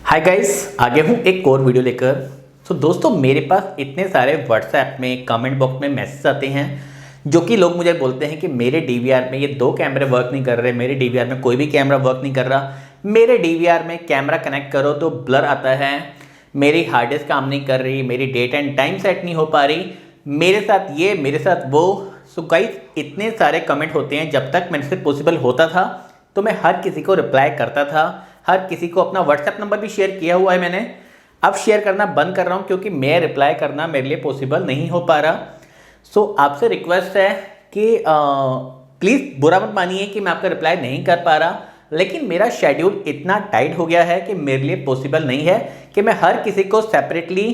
Hi guys, आगे हूँ एक और वीडियो लेकर। तो दोस्तों, मेरे पास इतने सारे व्हाट्सएप में कमेंट बॉक्स में मैसेज आते हैं जो कि लोग मुझे बोलते हैं कि मेरे डीवीआर में ये 2 कैमरे वर्क नहीं कर रहे, मेरे डीवीआर में कोई भी कैमरा वर्क नहीं कर रहा, मेरे डीवीआर में कैमरा कनेक्ट करो तो ब्लर आता है, मेरी हार्ड डिस्क काम नहीं कर रही, मेरी डेट एंड टाइम सेट नहीं हो पा रही, मेरे साथ ये, मेरे साथ वो। सो गाइस, इतने सारे कमेंट होते हैं। जब तक मेरे से पॉसिबल होता था तो मैं हर किसी को रिप्लाई करता था, हर किसी को अपना व्हाट्सएप नंबर भी शेयर किया हुआ है मैंने। अब शेयर करना बंद कर रहा हूँ क्योंकि मैं रिप्लाई करना मेरे लिए पॉसिबल नहीं हो पा रहा। सो आपसे रिक्वेस्ट है कि प्लीज़ बुरा मत मानिए कि मैं आपका रिप्लाई नहीं कर पा रहा, लेकिन मेरा शेड्यूल इतना टाइट हो गया है कि मेरे लिए पॉसिबल नहीं है कि मैं हर किसी को सेपरेटली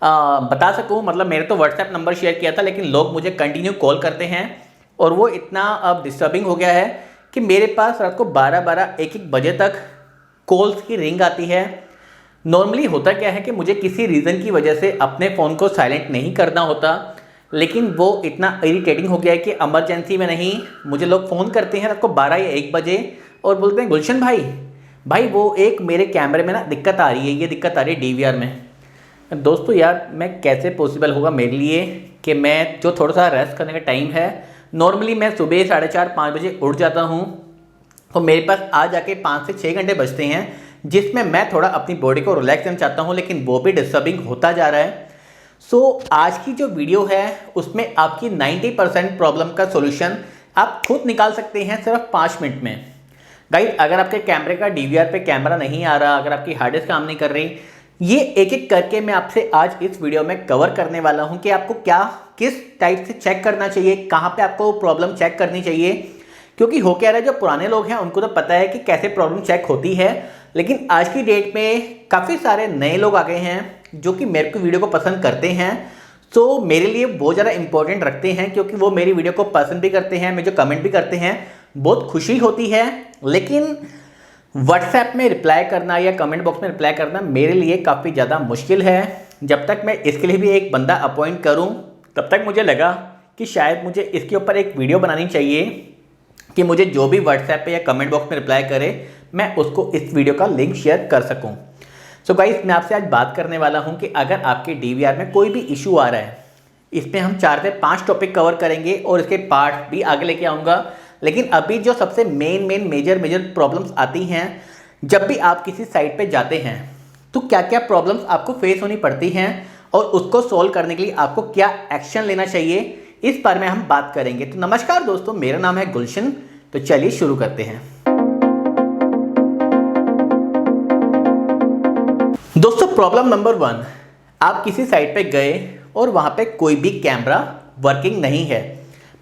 बता सकूँ। मतलब मेरे तो व्हाट्सएप नंबर शेयर किया था, लेकिन लोग मुझे कंटिन्यू कॉल करते हैं और वो इतना अब डिस्टर्बिंग हो गया है कि मेरे पास रात को 12-12, 1-1 बजे तक कॉल्स की रिंग आती है। नॉर्मली होता क्या है कि मुझे किसी रीज़न की वजह से अपने फ़ोन को साइलेंट नहीं करना होता, लेकिन वो इतना इरिटेटिंग हो गया है कि इमरजेंसी में नहीं, मुझे लोग फ़ोन करते हैं रात को 12 या 1 बजे और बोलते हैं गुलशन भाई वो एक मेरे कैमरे में ना दिक्कत आ रही है, ये दिक्कत आ रही है डीवीआर में। दोस्तों यार, मैं कैसे पॉसिबल होगा मेरे लिए कि मैं जो थोड़ा सा रेस्ट करने का टाइम है, नॉर्मली मैं सुबह 4:30-5 बजे उठ जाता हूँ, तो मेरे पास आ जाके 5 से 6 घंटे बचते हैं जिसमें मैं थोड़ा अपनी बॉडी को रिलैक्स करना चाहता हूँ, लेकिन वो भी डिस्टर्बिंग होता जा रहा है। सो आज की जो वीडियो है उसमें आपकी 90% प्रॉब्लम का सॉल्यूशन आप खुद निकाल सकते हैं सिर्फ 5 मिनट में। गाइस, अगर आपके कैमरे का डीवीआर पे कैमरा नहीं आ रहा, अगर आपकी हार्ड डिस्क काम नहीं कर रही, ये एक एक करके मैं आपसे आज इस वीडियो में कवर करने वाला हूँ कि आपको क्या किस टाइप से चेक करना चाहिए, कहाँ पे आपको प्रॉब्लम चेक करनी चाहिए। क्योंकि हो क्या रहा है, जो पुराने लोग हैं उनको तो पता है कि कैसे प्रॉब्लम चेक होती है, लेकिन आज की डेट में काफ़ी सारे नए लोग आ गए हैं जो कि मेरे को वीडियो को पसंद करते हैं। तो मेरे लिए बहुत ज़्यादा इंपॉर्टेंट रखते हैं क्योंकि वो मेरी वीडियो को पसंद भी करते हैं, मुझे कमेंट भी करते हैं, बहुत खुशी होती है। लेकिन व्हाट्सएप में रिप्लाई करना या कमेंट बॉक्स में रिप्लाई करना मेरे लिए काफ़ी ज़्यादा मुश्किल है। जब तक मैं इसके लिए भी एक बंदा अपॉइंट करूं, तब तक मुझे लगा कि शायद मुझे इसके ऊपर एक वीडियो बनानी चाहिए कि मुझे जो भी व्हाट्सएप पे या कमेंट बॉक्स में रिप्लाई करे, मैं उसको इस वीडियो का लिंक शेयर कर सकूं। सो गाइस, मैं आपसे आज बात करने वाला हूं कि अगर आपके डीवीआर में कोई भी इशू आ रहा है, इसमें हम 4 से 5 टॉपिक कवर करेंगे और इसके पार्ट भी आगे लेके आऊँगा। लेकिन अभी जो सबसे मेजर प्रॉब्लम्स आती हैं जब भी आप किसी साइट पे जाते हैं, तो क्या क्या प्रॉब्लम्स आपको फेस होनी पड़ती हैं और उसको सॉल्व करने के लिए आपको क्या एक्शन लेना चाहिए, इस बारे में हम बात करेंगे। तो नमस्कार दोस्तों, मेरा नाम है गुलशन। तो चलिए शुरू करते हैं। दोस्तों, प्रॉब्लम नंबर 1, आप किसी साइट पे गए और वहाँ पे कोई भी कैमरा वर्किंग नहीं है,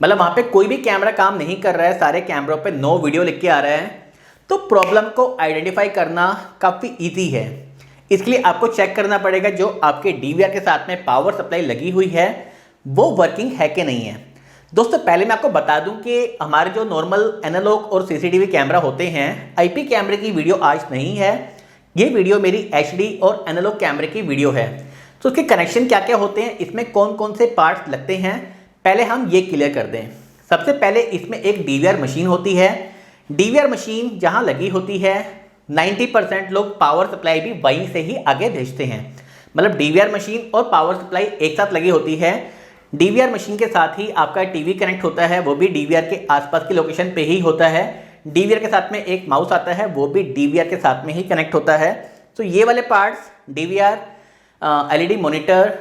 मतलब वहाँ पे कोई भी कैमरा काम नहीं कर रहा है, सारे कैमरों पे नो वीडियो लिख के आ रहा है। तो प्रॉब्लम को आइडेंटिफाई करना काफ़ी इजी है। इसके लिए आपको चेक करना पड़ेगा जो आपके डीवीआर के साथ में पावर सप्लाई लगी हुई है वो वर्किंग है कि नहीं है। दोस्तों, पहले मैं आपको बता दूं कि हमारे जो नॉर्मल एनालॉग और सीसीटीवी कैमरा होते हैं, आईपी कैमरे की वीडियो आज नहीं है। ये वीडियो मेरी एचडी और एनालॉग कैमरे की वीडियो है। तो उसके कनेक्शन क्या क्या होते हैं, इसमें कौन कौन से पार्ट्स लगते हैं, पहले हम ये क्लियर कर दें। सबसे पहले इसमें एक डीवीआर मशीन होती है। डीवीआर मशीन जहां लगी होती है, 90% लोग पावर सप्लाई भी वहीं से ही आगे भेजते हैं। मतलब डीवीआर मशीन और पावर सप्लाई एक साथ लगी होती है। डीवीआर मशीन के साथ ही आपका टीवी कनेक्ट होता है, वो भी डीवीआर के आसपास की लोकेशन पे ही होता है। डीवीआर के साथ में एक माउस आता है, वो भी डीवीआर के साथ में ही कनेक्ट होता है। तो ये वाले parts DVR, LED monitor,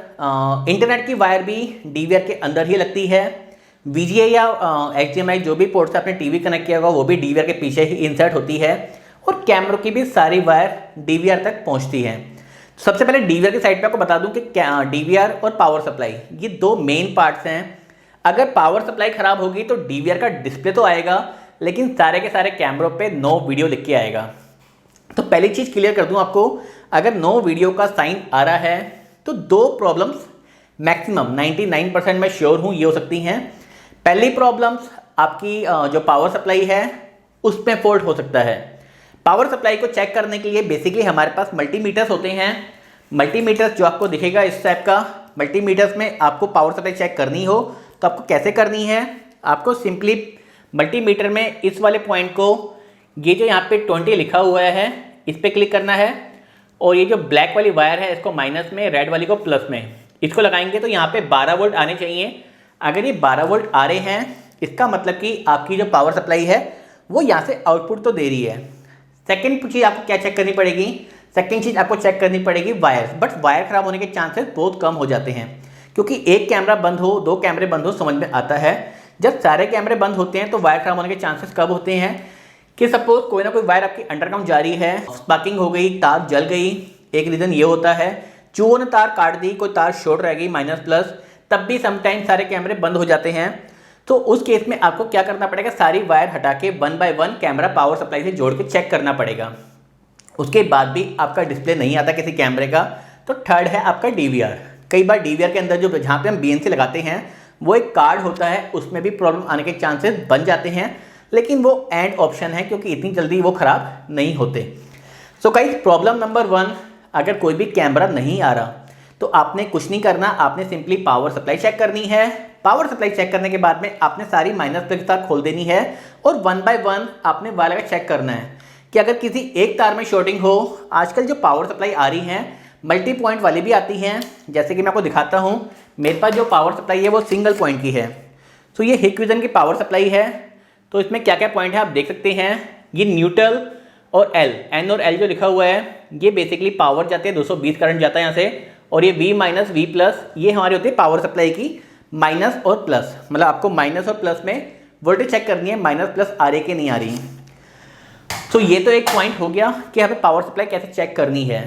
internet की वायर भी डीवीआर के अंदर ही लगती है। वीजीए या एचडीएमआई जो भी पोर्ट से आपने टीवी कनेक्ट किया होगा वो भी डीवीआर के पीछे ही इंसर्ट होती है, और कैमरों की भी सारी वायर डीवीआर तक पहुंचती है। सबसे पहले डीवीआर की साइड पे आपको बता दूं कि डीवीआर और पावर सप्लाई ये 2 मेन पार्ट्स हैं। अगर पावर सप्लाई खराब होगी तो डीवीआर का डिस्प्ले तो आएगा, लेकिन सारे के सारे कैमरों पे नो वीडियो लिख के आएगा। तो पहली चीज़ क्लियर कर दूं आपको, अगर नो वीडियो का साइन आ रहा है तो 2 प्रॉब्लम्स मैक्सिमम 99% मैं श्योर हूँ ये हो सकती हैं। पहली प्रॉब्लम्स आपकी जो पावर सप्लाई है उसमें फॉल्ट हो सकता है। पावर सप्लाई को चेक करने के लिए बेसिकली हमारे पास मल्टीमीटर्स होते हैं। मल्टीमीटर्स जो आपको दिखेगा इस टाइप का, मल्टीमीटर्स में आपको पावर सप्लाई चेक करनी हो तो आपको कैसे करनी है, आपको सिंपली मल्टीमीटर में इस वाले पॉइंट को, ये जो यहाँ पे 20 लिखा हुआ है, इस पर क्लिक करना है। और ये जो ब्लैक वाली वायर है इसको माइनस में, रेड वाली को प्लस में, इसको लगाएंगे तो यहाँ पे 12 वोल्ट आने चाहिए। अगर ये 12 वोल्ट आ रहे हैं इसका मतलब कि आपकी जो पावर सप्लाई है वो यहाँ से आउटपुट तो दे रही है। सेकेंड चीज़ आपको क्या चेक करनी पड़ेगी, सेकेंड चीज़ आपको चेक करनी पड़ेगी वायर। बट वायर खराब होने के चांसेस बहुत कम हो जाते हैं, क्योंकि एक कैमरा बंद हो, दो कैमरे बंद हो, समझ में आता है। जब सारे कैमरे बंद होते हैं तो वायर खराब होने के चांसेस कब होते हैं कि सपोज कोई ना कोई वायर आपकी अंडरग्राउंड जा रही है, स्पार्किंग हो गई, तार जल गई। एक रीज़न ये होता है चूहों ने तार काट दी, कोई तार शॉर्ट रह गई माइनस प्लस, तब भी समटाइम सारे कैमरे बंद हो जाते हैं। तो उस केस में आपको क्या करना पड़ेगा, सारी वायर हटा के 1 बाय 1 कैमरा पावर सप्लाई से जोड़ के चेक करना पड़ेगा। उसके बाद भी आपका डिस्प्ले नहीं आता किसी कैमरे का, तो थर्ड है आपका डीवीआर। कई बार डीवीआर के अंदर जो जहाँ पे हम बीएनसी लगाते हैं वो एक कार्ड होता है, उसमें भी प्रॉब्लम आने के चांसेस बन जाते हैं, लेकिन वो एंड ऑप्शन है क्योंकि इतनी जल्दी वो ख़राब नहीं होते। सो गाइस, प्रॉब्लम नंबर 1, अगर कोई भी कैमरा नहीं आ रहा तो आपने कुछ नहीं करना, आपने सिंपली पावर सप्लाई चेक करनी है। पावर सप्लाई चेक करने के बाद में आपने सारी माइनस प्लग तार खोल देनी है और 1 बाय 1 आपने वायर का चेक करना है कि अगर किसी एक तार में शॉर्टिंग हो। आजकल जो पावर सप्लाई आ रही हैं मल्टी पॉइंट वाली भी आती हैं, जैसे कि मैं आपको दिखाता हूँ। मेरे पास जो पावर सप्लाई है वो सिंगल पॉइंट की है। तो ये हिकविजन की पावर सप्लाई है। तो इसमें क्या क्या पॉइंट है आप देख सकते हैं। ये न्यूट्रल और एल, एन और एल जो लिखा हुआ है, ये बेसिकली पावर जाती है, 220 करंट जाता है यहाँ से। और ये V माइनस V प्लस, ये हमारी होती है पावर सप्लाई की माइनस और प्लस। मतलब आपको माइनस और प्लस में वोल्टेज चेक करनी है, माइनस प्लस आ रही कि नहीं आ रही। तो ये तो एक पॉइंट हो गया कि हमें पावर सप्लाई कैसे चेक करनी है।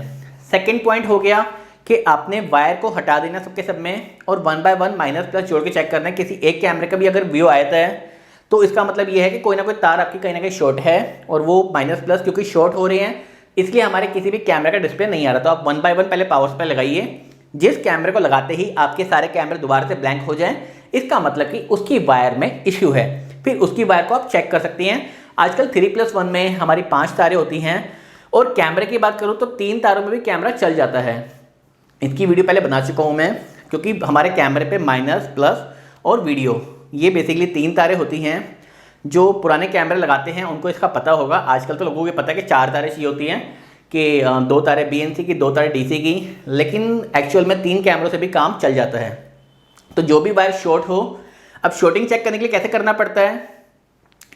सेकेंड पॉइंट हो गया कि आपने वायर को हटा देना सबके सब में और 1 बाय 1 माइनस प्लस जोड़ के चेक करना है। किसी एक कैमरे का भी अगर व्यू आता है तो इसका मतलब ये है कि कोई ना कोई तार आपकी कहीं ना कहीं शॉर्ट है और वो माइनस प्लस क्योंकि शॉर्ट हो रहे हैं इसलिए हमारे किसी भी कैमरे का डिस्प्ले नहीं आ रहा। तो आप 1 बाय 1 पहले पावर सप्लाई लगाइए। जिस कैमरे को लगाते ही आपके सारे कैमरे दोबारा से ब्लैंक हो जाएं, इसका मतलब कि उसकी वायर में इश्यू है। फिर उसकी वायर को आप चेक कर सकते हैं। आजकल 3+1 में हमारी 5 तारें होती हैं और कैमरे की बात करूँ तो 3 तारों में भी कैमरा चल जाता है। इसकी वीडियो पहले बना चुका हूँ मैं, क्योंकि हमारे कैमरे पे माइनस, प्लस और वीडियो, ये बेसिकली 3 तारें होती हैं। जो पुराने कैमरे लगाते हैं उनको इसका पता होगा। आजकल तो लोगों को पता है कि 4 तारें चाहिए होती हैं, कि 2 तारें BNC की, 2 तारें DC की, लेकिन एक्चुअल में 3 कैमरों से भी काम चल जाता है। तो जो भी वायर शॉर्ट हो, अब शॉर्टिंग चेक करने के लिए कैसे करना पड़ता है,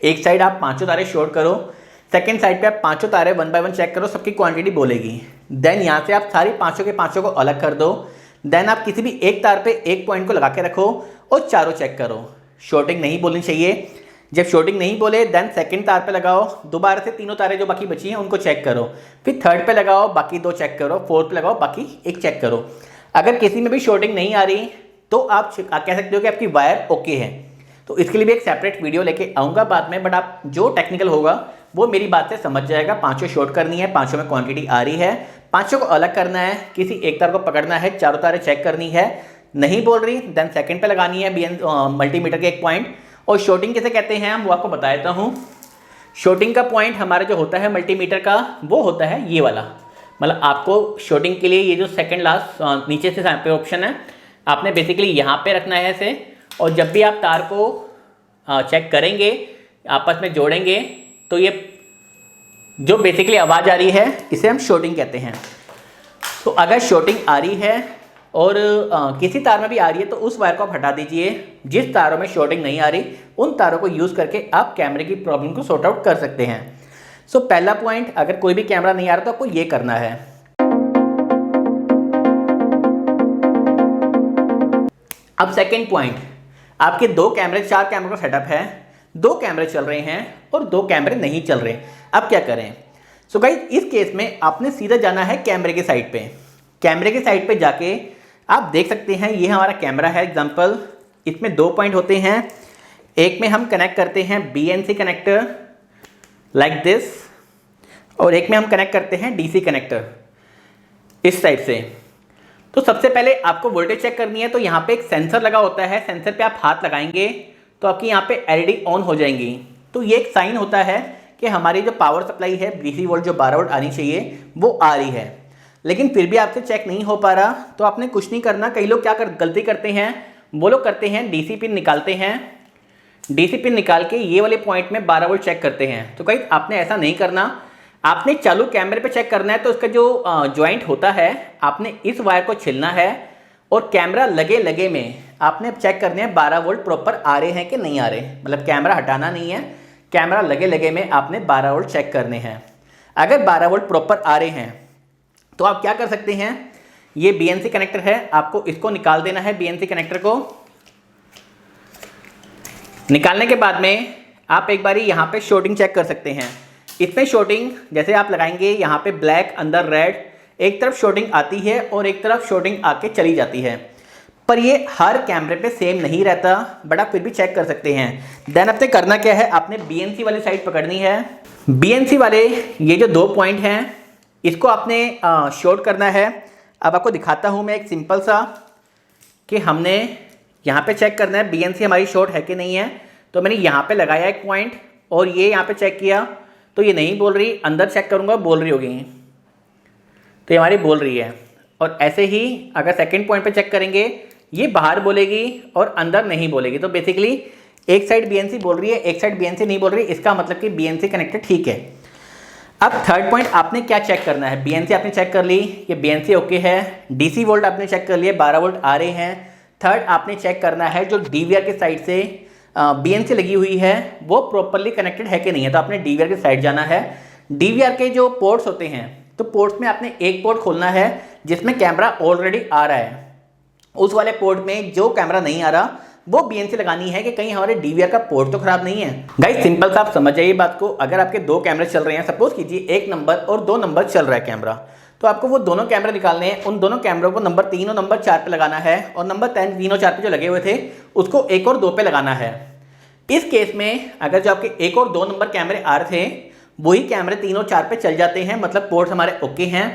एक साइड आप 5 तारें शॉर्ट करो, सेकेंड साइड पे आप 5 तारें 1 बाय 1 चेक करो, सबकी क्वांटिटी बोलेगी। देन यहाँ से आप सारी 5 के 5 को अलग कर दो। देन आप किसी भी एक तार पे एक पॉइंट को लगा के रखो और चारों चेक करो। शॉर्टिंग नहीं बोलनी चाहिए। जब शॉर्टिंग नहीं बोले देन सेकंड तार पे लगाओ, दोबारा से तीनों तारें जो बाकी बची हैं उनको चेक करो, फिर थर्ड पे लगाओ, बाकी 2 चेक करो, फोर्थ पे लगाओ, बाकी 1 चेक करो। अगर किसी में भी शॉर्टिंग नहीं आ रही तो आप कह सकते हो कि आपकी वायर ओके है। तो इसके लिए भी एक सेपरेट वीडियो लेके आऊँगा बाद में, बट आप जो टेक्निकल होगा वो मेरी बात से समझ जाएगा। 5 शॉर्ट करनी है, 5 में क्वान्टिटी आ रही है, 5 को अलग करना है, किसी एक तार को पकड़ना है, चारों तारें चेक करनी है, नहीं बोल रही देन सेकंड पे लगानी है मल्टीमीटर के एक पॉइंट। और शॉर्टिंग किसे कहते हैं हम वो आपको बता देता हूँ। शॉर्टिंग का पॉइंट हमारा जो होता है मल्टीमीटर का वो होता है ये वाला। मतलब आपको शॉर्टिंग के लिए ये जो सेकंड लास्ट नीचे से पे ऑप्शन है आपने बेसिकली यहाँ पे रखना है ऐसे। और जब भी आप तार को चेक करेंगे, आपस में जोड़ेंगे, तो ये जो बेसिकली आवाज़ आ रही है इसे हम शॉर्टिंग कहते हैं। तो अगर शॉर्टिंग आ रही है और किसी तार में भी आ रही है तो उस वायर को आप हटा दीजिए। जिस तारों में शॉर्टिंग नहीं आ रही उन तारों को यूज़ करके आप कैमरे की प्रॉब्लम को सॉर्ट आउट कर सकते हैं। सो पहला पॉइंट, अगर कोई भी कैमरा नहीं आ रहा तो आपको ये करना है। अब सेकंड पॉइंट, आपके 2 कैमरे 4 कैमरों का सेटअप है, 2 कैमरे चल रहे हैं और 2 कैमरे नहीं चल रहे। अब क्या करें। सो गाइस, इस केस में आपने सीधा जाना है कैमरे के साइड पे। कैमरे के साइड पे जाके आप देख सकते हैं ये हमारा कैमरा है एग्जांपल। इसमें 2 पॉइंट होते हैं, एक में हम कनेक्ट करते हैं BNC कनेक्टर लाइक दिस और एक में हम कनेक्ट करते हैं DC कनेक्टर इस टाइप से। तो सबसे पहले आपको वोल्टेज चेक करनी है, तो यहाँ पे एक सेंसर लगा होता है, सेंसर पे आप हाथ लगाएंगे तो आपकी यहाँ पे LED ऑन हो जाएंगी। तो ये एक साइन होता है कि हमारी जो पावर सप्लाई है DC वोल्ट जो 12 वोल्ट आनी चाहिए वो आ रही है। लेकिन फिर भी आपसे चेक नहीं हो पा रहा तो आपने कुछ नहीं करना। कई लोग क्या गलती करते हैं, वो लोग करते हैं DC पिन निकालते हैं, DC पिन निकाल के ये वाले पॉइंट में 12 वोल्ट चेक करते हैं। तो कहीं आपने ऐसा नहीं करना। आपने चालू कैमरे पे चेक करना है तो उसका जो जॉइंट होता है आपने इस वायर को छिलना है और कैमरा लगे लगे में आपने चेक करने हैं 12 वोल्ट प्रॉपर आ रहे हैं कि नहीं आ रहे। मतलब कैमरा हटाना नहीं है, कैमरा लगे लगे में आपने 12 वोल्ट चेक करने हैं। अगर 12 वोल्ट प्रॉपर आ रहे हैं तो आप क्या कर सकते हैं, ये BNC कनेक्टर है, आपको इसको निकाल देना है। BNC कनेक्टर को निकालने के बाद में आप एक बारी यहाँ पे शॉर्टिंग चेक कर सकते हैं। इसमें शॉर्टिंग जैसे आप लगाएंगे, यहाँ पे ब्लैक अंदर रेड, एक तरफ शॉर्टिंग आती है और एक तरफ शॉर्टिंग आके चली जाती है, पर ये हर कैमरे पे सेम नहीं रहता, बट आप फिर भी चेक कर सकते हैं। देन आपने करना क्या है, आपने BNC वाली साइड पकड़नी है। BNC वाले ये जो 2 पॉइंट हैं इसको आपने शॉर्ट करना है। अब आपको दिखाता हूँ मैं एक सिंपल सा कि हमने यहाँ पे चेक करना है BNC हमारी शॉर्ट है कि नहीं है। तो मैंने यहाँ पे लगाया एक पॉइंट और ये यहाँ पे चेक किया तो ये नहीं बोल रही, अंदर चेक करूँगा बोल रही होगी, तो ये हमारी बोल रही है। और ऐसे ही अगर सेकंड पॉइंट पे चेक करेंगे ये बाहर बोलेगी और अंदर नहीं बोलेगी। तो बेसिकली एक साइड BNC बोल रही है, एक साइड BNC नहीं बोल रही, इसका मतलब कि BNC कनेक्टर ठीक है। अब थर्ड पॉइंट आपने क्या चेक करना है, BNC आपने चेक कर ली, ये BNC ओके है। DC वोल्ट आपने चेक कर लिया, 12 वोल्ट आ रहे हैं। थर्ड आपने चेक करना है जो DVR के साइड से BNC लगी हुई है वो प्रॉपरली कनेक्टेड है कि नहीं है। तो आपने DVR के साइड जाना है। DVR के जो पोर्ट्स होते हैं तो पोर्ट्स में आपने एक पोर्ट खोलना है जिसमें कैमरा ऑलरेडी आ रहा है, उस वाले पोर्ट में जो कैमरा नहीं आ रहा वो BNC लगानी है कि कहीं हमारे DVR का पोर्ट तो खराब नहीं है। गाइस सिंपल सा आप समझ जाइए बात को। अगर आपके 2 कैमरे चल रहे हैं, सपोज कीजिए 1 नंबर और 2 नंबर चल रहा है कैमरा, तो आपको वो दोनों कैमरे निकालने हैं। उन दोनों कैमरों को नंबर 3 और नंबर 4 पे लगाना है और नंबर 3 और 4 पे जो लगे हुए थे उसको 1 और 2 पे लगाना है। इस केस में अगर जो आपके 1 और 2 नंबर कैमरे आ रहे थे वही कैमरे 3 और 4 पे चल जाते हैं, मतलब पोर्ट्स हमारे ओके हैं।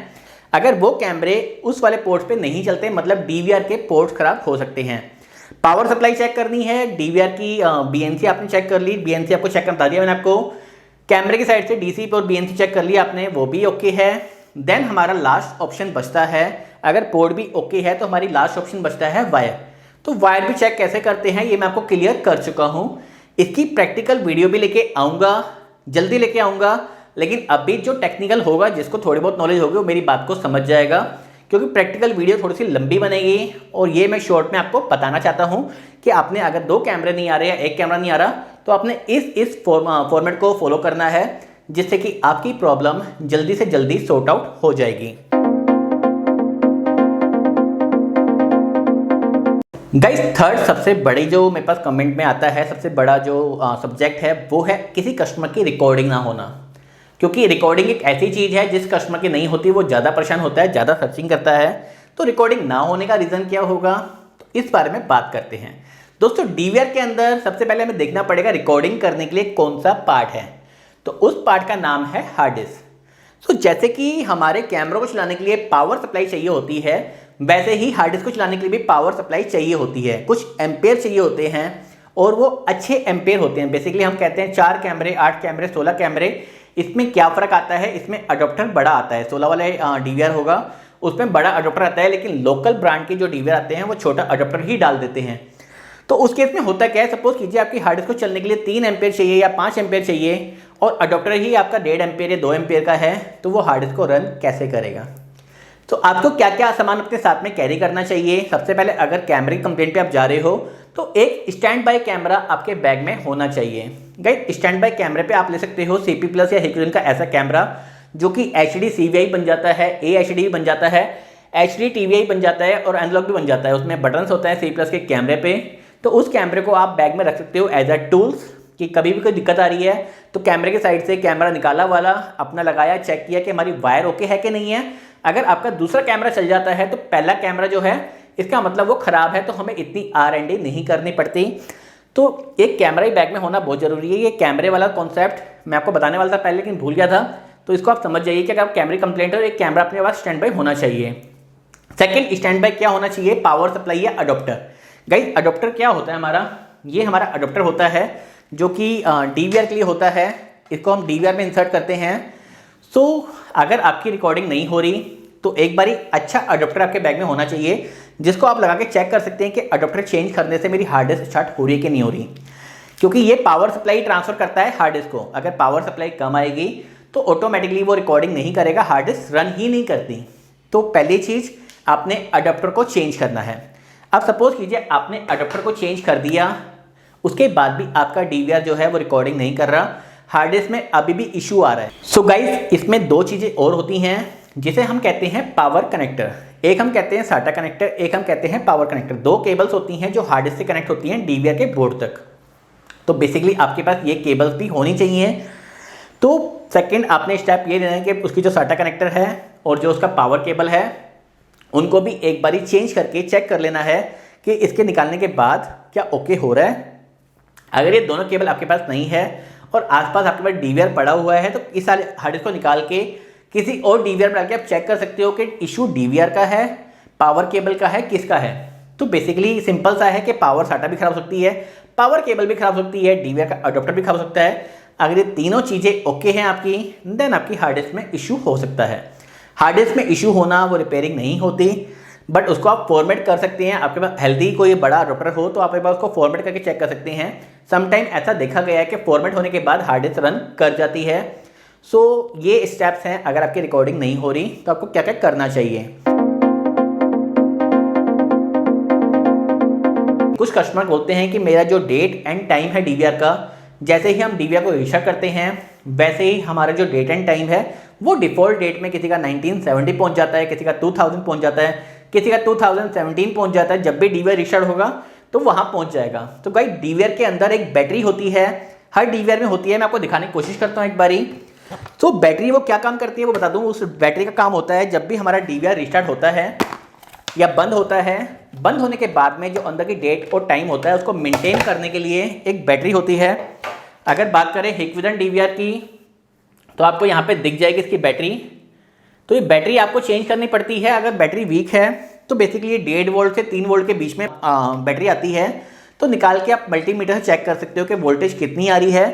अगर वो कैमरे उस वाले पोर्ट्स पे नहीं चलते मतलब DVR के पोर्ट्स खराब हो सकते हैं। पावर सप्लाई चेक करनी है, DVR की BNC आपने चेक कर ली, BNC आपको चेक कर बता दिया मैंने आपको। कैमरे की साइड से DC और BNC चेक कर लिया आपने, वो भी ओके है। देन हमारा लास्ट ऑप्शन बचता है, अगर पोर्ट भी ओके है तो हमारी लास्ट ऑप्शन बचता है वायर। तो वायर भी चेक कैसे करते हैं ये मैं आपको क्लियर कर चुका हूँ। इसकी प्रैक्टिकल वीडियो भी लेके आऊँगा, जल्दी लेके आऊँगा। लेकिन अभी जो टेक्निकल होगा, जिसको थोड़ी बहुत नॉलेज होगी वो मेरी बात को समझ जाएगा, क्योंकि प्रैक्टिकल वीडियो थोड़ी सी लंबी बनेगी। और ये मैं शॉर्ट में आपको बताना चाहता हूँ कि आपने अगर 2 कैमरे नहीं आ रहे या 1 कैमरा नहीं आ रहा तो आपने इस फॉर्मेट को फॉलो करना है, जिससे कि आपकी प्रॉब्लम जल्दी से जल्दी सॉर्ट आउट हो जाएगी। गाइस थर्ड सबसे बड़ी जो मेरे पास कमेंट में आता है, सबसे बड़ा जो सब्जेक्ट है वो है किसी कस्टमर की रिकॉर्डिंग ना होना। क्योंकि रिकॉर्डिंग एक ऐसी चीज़ है जिस कस्टमर की नहीं होती वो ज़्यादा परेशान होता है, ज़्यादा सर्चिंग करता है। तो रिकॉर्डिंग ना होने का रीज़न क्या होगा, तो इस बारे में बात करते हैं। दोस्तों DVR के अंदर सबसे पहले हमें देखना पड़ेगा रिकॉर्डिंग करने के लिए कौन सा पार्ट है, तो उस पार्ट का नाम है हार्ड डिस्क। तो जैसे कि हमारे कैमरों को चलाने के लिए पावर सप्लाई चाहिए होती है, वैसे ही हार्ड डिस्क को चलाने के लिए भी पावर सप्लाई चाहिए होती है। कुछ एम्पेयर चाहिए होते हैं और वो अच्छे एम्पेयर होते हैं। बेसिकली हम कहते हैं 4 कैमरे, 8 कैमरे, 16 कैमरे, इसमें क्या फ़र्क आता है, इसमें अडोप्टर बड़ा आता है। 16 वाले DVR होगा उसमें बड़ा अडोप्टर आता है, लेकिन लोकल ब्रांड के जो DVR आते हैं वो छोटा अडोप्टर ही डाल देते हैं। तो उस केस में होता क्या है, सपोज कीजिए आपकी हार्ड डिस्क को चलने के लिए 3 एम्पेयर चाहिए या 5 एम्पेयर चाहिए और अडोप्टर ही आपका 1.5 एम्पेयर या 2 एम्पेयर का है, तो वो हार्ड डिस्क को रन कैसे करेगा। तो आपको क्या क्या सामान अपने साथ में कैरी करना चाहिए। सबसे पहले अगर कैमरे की कंप्लेंट पे आप जा रहे हो तो एक स्टैंड बाय कैमरा आपके बैग में होना चाहिए। गाइस स्टैंड बाय कैमरे पे आप ले सकते हो CP प्लस या हिक्विजन का ऐसा कैमरा जो कि HD CVI बन जाता है, AHD बन जाता है, HD TVI बन जाता है और एनालॉग भी बन जाता है। उसमें बटन्स होता है C प्लस के कैमरे पे, तो उस कैमरे को आप बैग में रख सकते हो एज अ टूल्स कि कभी भी कोई दिक्कत आ रही है तो कैमरे के साइड से कैमरा निकाला वाला अपना लगाया, चेक किया कि हमारी वायर ओके है कि नहीं है। अगर आपका दूसरा कैमरा चल जाता है तो पहला कैमरा जो है इसका मतलब वो ख़राब है, तो हमें इतनी R&D नहीं करनी पड़ती। तो एक कैमरा ही बैग में होना बहुत ज़रूरी है। ये कैमरे वाला कॉन्सेप्ट मैं आपको बताने वाला था पहले लेकिन भूल गया था, तो इसको आप समझ जाइए कि अगर आप कैमरे कंप्लेंट हो एक कैमरा अपने पास स्टैंड बाय होना चाहिए। सेकंड स्टैंड बाय क्या होना चाहिए, पावर सप्लाई या अडोप्टर। गाइस अडोप्टर क्या होता है हमारा, ये हमारा अडोप्टर होता है जो कि DVR के लिए होता है। इसको हम DVR में इंसर्ट करते हैं। सो अगर आपकी रिकॉर्डिंग नहीं हो रही तो एक बारी अच्छा अडोप्टर आपके बैग में होना चाहिए जिसको आप लगा के चेक कर सकते हैं कि अडोप्टर चेंज करने से मेरी हार्ड डिस्क स्टार्ट हो रही है कि नहीं हो रही, क्योंकि ये पावर सप्लाई ट्रांसफर करता है हार्ड डिस्क को। अगर पावर सप्लाई कम आएगी तो ऑटोमेटिकली वो रिकॉर्डिंग नहीं करेगा, हार्ड डिस्क रन ही नहीं करती। तो पहली चीज़ आपने अडेप्टर को चेंज करना है। अब सपोज कीजिए आपने अडेप्टर को चेंज कर दिया, उसके बाद भी आपका डीवीआर जो है वो रिकॉर्डिंग नहीं कर रहा, हार्ड डिस्क में अभी भी इशू आ रहा है। सो गाइस, इसमें दो चीज़ें और होती हैं जिसे हम कहते हैं पावर कनेक्टर। एक हम कहते हैं साटा कनेक्टर, एक हम कहते हैं पावर कनेक्टर। दो केबल्स होती हैं जो हार्ड डिस्क से कनेक्ट होती हैं डीवीआर के बोर्ड तक। तो बेसिकली आपके पास ये केबल्स भी होनी चाहिए। तो सेकंड आपने स्टेप ये लेना है कि उसकी जो साटा कनेक्टर है और जो उसका पावर केबल है उनको भी एक बारी चेंज करके चेक कर लेना है कि इसके निकालने के बाद क्या ओके हो रहा है। अगर ये दोनों केबल आपके पास नहीं है और आसपास आपके पास डीवीआर पड़ा हुआ है तो इस हार्ड डिस्क को निकाल के किसी और डीवीआर में डाल के आप चेक कर सकते हो कि इशू डीवीआर का है, पावर केबल का है, किसका है। तो बेसिकली सिंपल सा है कि पावर साटा भी खराब हो सकती है, पावर केबल भी खराब हो सकती है, डीवीआर का अडोप्टर भी खराब हो सकता है। अगर ये तीनों चीज़ें ओके हैं आपकी, देन आपकी हार्ड डिस्क में इशू हो सकता है। हार्ड डिस्क में इशू होना वो रिपेयरिंग नहीं होती, बट उसको आप फॉर्मेट कर सकते हैं। आपके पास हेल्दी कोई बड़ा अडोप्टर हो तो आप एक बार उसको फॉर्मेट करके चेक कर सकते हैं। समटाइम ऐसा देखा गया है कि फॉर्मेट होने के बाद हार्ड डिस्क रन कर जाती है। सो ये स्टेप्स हैं, अगर आपकी रिकॉर्डिंग नहीं हो रही तो आपको क्या क्या करना चाहिए। कुछ कस्टमर बोलते हैं कि मेरा जो डेट एंड टाइम है डीवीआर का, जैसे ही हम डीवीआर को रीसेट करते हैं वैसे ही हमारा जो डेट एंड टाइम है वो डिफ़ॉल्ट डेट में किसी का 1970 पहुंच जाता है, किसी का 2000 पहुंच जाता है, किसी का 2017 पहुंच जाता है। जब भी डीवीआर रीसेट होगा तो वहां पहुंच जाएगा। तो गाइस, डीवीआर के अंदर एक बैटरी होती है, हर डीवीआर में होती है। मैं आपको दिखाने की कोशिश करता हूँ एक बारी। तो बैटरी वो क्या काम करती है वो बता दूँ। उस बैटरी का काम होता है, जब भी हमारा डीवीआर रिस्टार्ट होता है या बंद होता है, बंद होने के बाद में जो अंदर की डेट और टाइम होता है उसको मेंटेन करने के लिए एक बैटरी होती है। अगर बात करें हिक्विज़न डीवीआर की तो आपको यहाँ पे दिख जाएगी इसकी बैटरी। तो ये बैटरी आपको चेंज करनी पड़ती है। अगर बैटरी वीक है तो बेसिकली ये 1.5 वोल्ट से 3 वोल्ट के बीच में बैटरी आती है। तो निकाल के आप मल्टीमीटर से चेक कर सकते हो कि वोल्टेज कितनी आ रही है।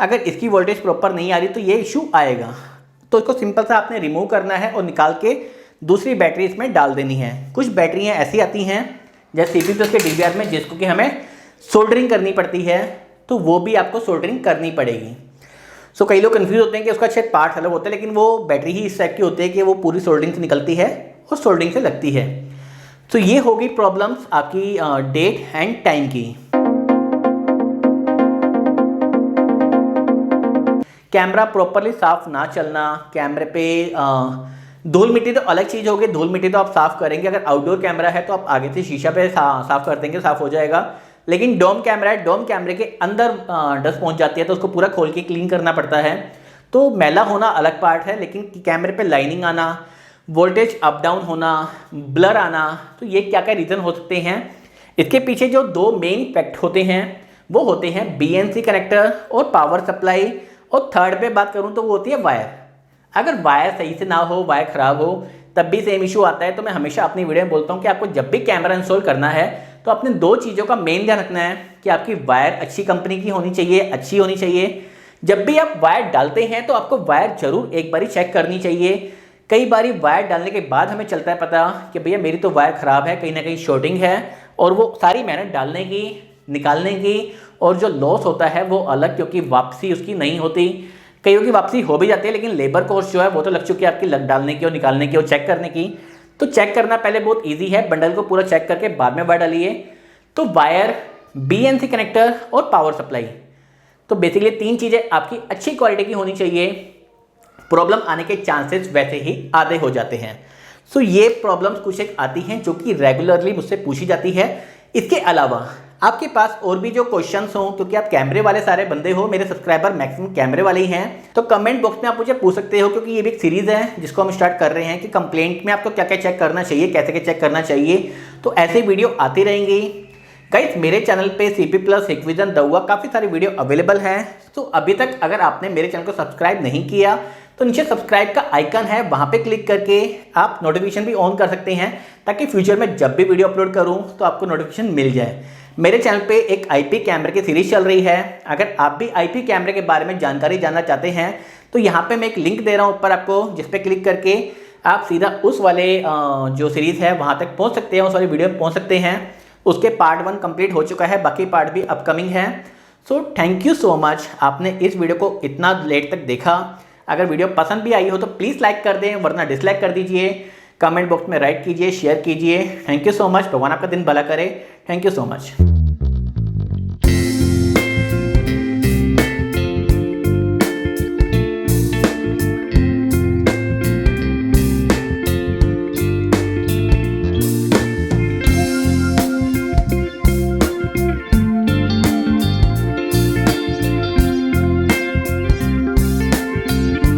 अगर इसकी वोल्टेज प्रॉपर नहीं आ रही तो ये इशू आएगा। तो इसको सिंपल सा आपने रिमूव करना है और निकाल के दूसरी बैटरी इसमें डाल देनी है। कुछ बैटरियाँ ऐसी आती हैं जैसे CP+ के डीवीआर में जिसको कि हमें सोल्डरिंग करनी पड़ती है, तो वो भी आपको सोल्डरिंग करनी पड़ेगी। सो कई लोग कंफ्यूज होते हैं कि उसका शायद पार्ट अलग होता है, लेकिन वो बैटरी ही इस टाइप की होती है कि वो पूरी सोल्डरिंग से निकलती है और सोल्डरिंग से लगती है। तो ये होगी प्रॉब्लम्स आपकी डेट एंड टाइम की। कैमरा प्रॉपरली साफ ना चलना, कैमरे पे धूल मिट्टी तो अलग चीज़ होगी, धूल मिट्टी तो आप साफ़ करेंगे। अगर आउटडोर कैमरा है तो आप आगे से शीशा पे साफ़ कर देंगे, साफ़ हो जाएगा। लेकिन डोम कैमरा है, डोम कैमरे के अंदर डस्ट पहुंच जाती है तो उसको पूरा खोल के क्लीन करना पड़ता है। तो मैला होना अलग पार्ट है, लेकिन कैमरे पे लाइनिंग आना, वोल्टेज अप डाउन होना, ब्लर आना, तो ये क्या क्या रीज़न हो सकते हैं। इसके पीछे जो दो मेन फैक्ट होते हैं वो होते हैं BNC कनेक्टर और पावर सप्लाई। और थर्ड पे बात करूँ तो वो होती है वायर। अगर वायर सही से ना हो, वायर ख़राब हो, तब भी सेम इशू आता है। तो मैं हमेशा अपनी वीडियो में बोलता हूँ कि आपको जब भी कैमरा इंस्टॉल करना है तो अपने दो चीज़ों का मेन ध्यान रखना है कि आपकी वायर अच्छी कंपनी की होनी चाहिए, अच्छी होनी चाहिए। जब भी आप वायर डालते हैं तो आपको वायर जरूर एक बारी चेक करनी चाहिए। कई बारी वायर डालने के बाद हमें चलता है पता कि भैया मेरी तो वायर ख़राब है, कहीं ना कहीं शॉर्टिंग है, और वो सारी मेहनत डालने की, निकालने की, और जो लॉस होता है वो अलग, क्योंकि वापसी उसकी नहीं होती। कईयों की वापसी हो भी जाती है, लेकिन लेबर कॉस्ट जो है वो तो लग चुकी है आपकी लग डालने की और निकालने की और चेक करने की। तो चेक करना पहले बहुत इजी है, बंडल को पूरा चेक करके बाद में वायर डालिए। तो वायर, BNC कनेक्टर और पावर सप्लाई, तो बेसिकली तीन चीज़ें आपकी अच्छी क्वालिटी की होनी चाहिए। प्रॉब्लम आने के चांसेस वैसे ही आधे हो जाते हैं। सो ये प्रॉब्लम्स कुछ एक आती हैं जो कि रेगुलरली मुझसे पूछी जाती है। इसके अलावा आपके पास और भी जो क्वेश्चंस हों, क्योंकि आप कैमरे वाले सारे बंदे हो, मेरे सब्सक्राइबर मैक्सिमम कैमरे वाले ही हैं, तो कमेंट बॉक्स में आप मुझे पूछ सकते हो। क्योंकि ये भी एक सीरीज़ है जिसको हम स्टार्ट कर रहे हैं कि कंप्लेंट में आपको क्या क्या चेक करना चाहिए, कैसे क्या चेक करना चाहिए। तो ऐसे वीडियो आती रहेंगी। गाइस, मेरे चैनल पे CP+ हिक्विज़न दउआ काफ़ी सारी वीडियो अवेलेबल हैं। तो अभी तक अगर आपने मेरे चैनल को सब्सक्राइब नहीं किया तो नीचे सब्सक्राइब का आइकन है, वहाँ पे क्लिक करके आप नोटिफिकेशन भी ऑन कर सकते हैं, ताकि फ्यूचर में जब भी वीडियो अपलोड करूँ तो आपको नोटिफिकेशन मिल जाए। मेरे चैनल पे एक IP कैमरे की सीरीज चल रही है। अगर आप भी IP कैमरे के बारे में जानकारी जानना चाहते हैं तो यहाँ पे मैं एक लिंक दे रहा हूँ ऊपर आपको, जिस पे क्लिक करके आप सीधा उस वाले जो सीरीज़ है वहाँ तक पहुँच सकते हैं, उस वाली वीडियो में पहुँच सकते हैं। उसके पार्ट 1 कंप्लीट हो चुका है, बाकी पार्ट भी अपकमिंग है। So thank you so much, आपने इस वीडियो को इतना लेट तक देखा। अगर वीडियो पसंद भी आई हो तो प्लीज़ लाइक कर दें, वरना डिसलाइक कर दीजिए। कमेंट बॉक्स में राइट कीजिए, शेयर कीजिए। Thank you so much. भगवान आपका दिन भला करे। Thank you so much.